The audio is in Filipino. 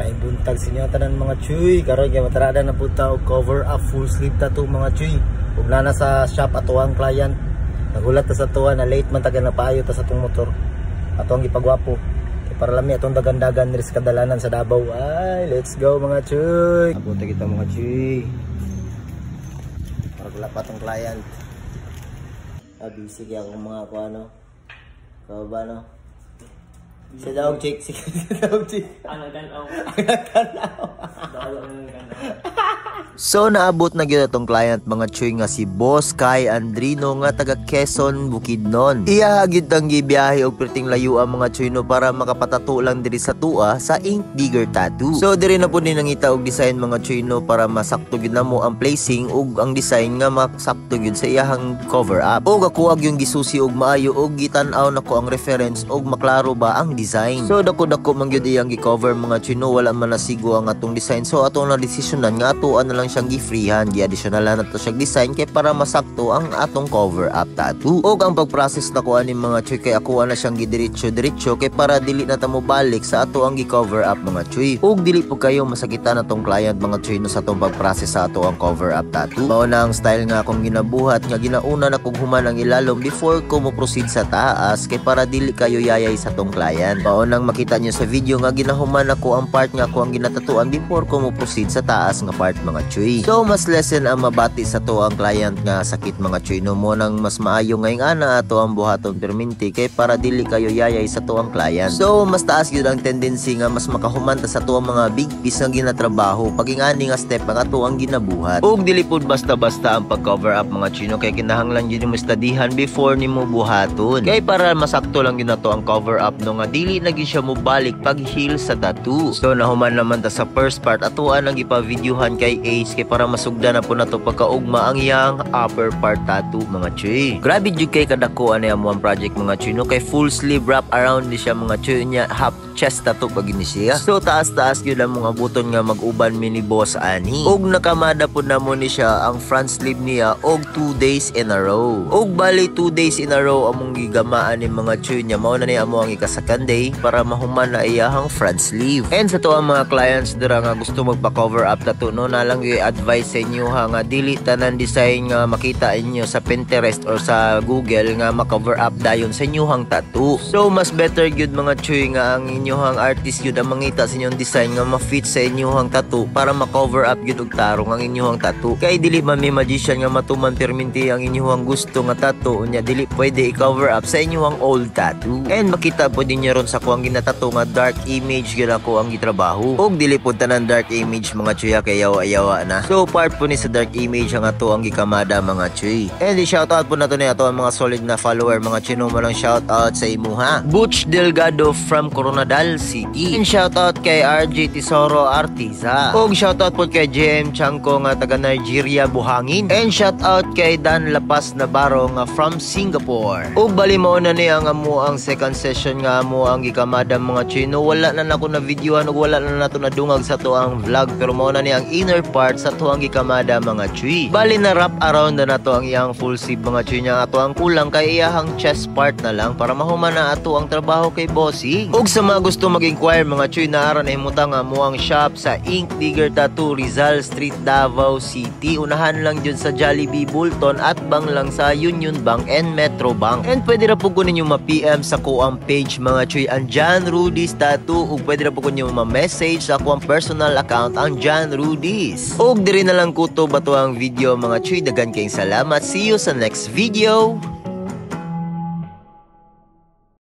Buntag sa inyo tanan mga chuy, karon gyud matarada na punta og cover up full sleeve tattoo mga chuy. Ug na sa shop ato ang client. Nagulat ta sa tuwa na late man taga na paayo ta sa tong motor. Ato ang gipagwapo. Kay para lami atong dagan-dagan diri sa kadalanan sa Davao. Ay, let's go mga chuy. Napunta kita mga chuy. Para wala pa tong client. Busy kaya akong mga ano. Kau ba no? Si daog chick, si daog chick. Ang ganaw. So naabot na gyud atong client mga chuy nga si Boss Kai Andrino nga taga Quezon, Bukidnon. Iya gyud ang gibiyahe og perting layo ang mga chuy no para makapatato lang diri sa tua sa Ink Digger Tattoo. So diri na pud ni nangita og design mga chuy no para masakto gyud namo ang placing ug ang design nga masakto gyud sa iyahang cover up. Og ako ag yung gisusi og maayo og gitan-aw nako ang reference og maklaro ba ang design. So dako-dako man gyud iyang gi-cover mga chuy no wala man nasigo ang atong design. So ato na desisyonan nga atoan na lang siyang gi-freehan, gi-additionalan nato siyang design kay para masakto ang atong cover up tattoo. Og ang pag-process na ko ani mga chuy kay ako na siyang gidiretso-diretso kay para dili na ta mo balik sa ato ang gi-cover up mga chuy. Og dili po kayo masakitan atong client mga chuy no sa atong pag-process sa ato ang cover up tattoo. Mao na ang style nga akong ginabuhat nga ginauna na kog human ang ilalom before ko mo proceed sa taas kay para dili kayo yayay sa atong client. Mao nang makita niyo sa video nga ginahuman ako ang part nga ako ang ginatatuan before ko mo proceed sa taas nga part mga chuy. So mas lessen ang mabati sa to ang client nga sakit mga chuy no mo nang mas maayo ngayong ana ato ang buhaton perminti kay para dili kayo yayay sa to ang client. So mas taas gyud ang tendency nga mas makahumanta sa to ang mga big piece nga ginatrabaho pagingani nga step nga ato ang ginabuhat. Og dili pud basta-basta ang pag-cover up mga chuy no kay kinahanglan gyud mo studyhan before nimo buhaton. Kay para masakto lang gyud nato ang cover up no nga dili na gyud siya mo balik pag heal sa tattoo. So nahuman naman ta sa first part atuan ang ipa-videohan kay Ace kay para masugda na po na to pagkaugma ang iyang upper part tattoo mga chuy. Grabe jud kay kadako ani amo ang project mga chuy no kay full sleeve wrap around ni siya mga chuy nya half chest tattoo pag ini siya. So taas-taas gyud ang mga buton nga mag-uban mini boss ani. Og nakamada pud namo ni siya ang front sleeve niya og 2 days in a row. Og bali 2 days in a row among gigamaan ni mga chuy nya mao na ni amo ang ika-second day para mahuman na iyahang front sleeve. And sa to ang mga clients dira nga gusto magpa-cover up tattoo no na lang advice sa inyo ha nga dili tanan design nga makita inyo sa Pinterest or sa Google nga ma-cover up dayon sa inyong tattoo. So mas better gyud mga chuy nga ang inyong artist gyud ang mangita sa inyong design nga ma-fit sa inyong tattoo para ma-cover up gyud og tarong ang inyong tattoo. Kay dili man may magician nga matuman perminti ang inyong gusto nga tattoo nya dili pwede i-cover up sa inyong old tattoo. And makita po din ron sa kuang ginatato nga dark image gyud ako ang gitrabaho. Og dili pud tanan dark image mga chuy kay yawa-yawa na. So part po ni sa dark image ang ato ang gikamada mga chuy. And i-shoutout po na to ni ato ang mga solid na follower mga chuy no malang shoutout sa imuha. Butch Delgado from Coronadal City. And shoutout kay RJ Tesoro Artiza. Og shoutout po kay JM Chanko nga taga Nigeria Buhangin. And shoutout kay Dan Lapas Navarro nga from Singapore. Og bali mo na ni ang amo ang second session nga amo ang gikamada mga chuy no wala na nako na videohan ug wala na nato nadungag sa to ang vlog pero mo na ni ang inner part sa to ang gikamada mga chuy. Bali na wrap around na nato ang iyang full sleeve mga chuy nya ato ang kulang kay iyahang chest part na lang para mahuman na ato ang trabaho kay bossing. Og sa mga gusto mag-inquire mga chuy naaran ay mutang mo ang shop sa Ink Digger Tattoo Rizal Street, Davao City. Unahan lang dyan sa Jollibee Bulton at bang lang sa Union Bank and Metro Bank. And pwede ra po ko ninyo ma-PM sa kuang page mga chuy ang John Rudy's Tattoo ug pwede ra po ko ninyo ma-message sa kuang personal account ang John Rudy's. Og diri na lang kuto bato ang video mga chuy. Dagan kayong salamat. See you sa next video.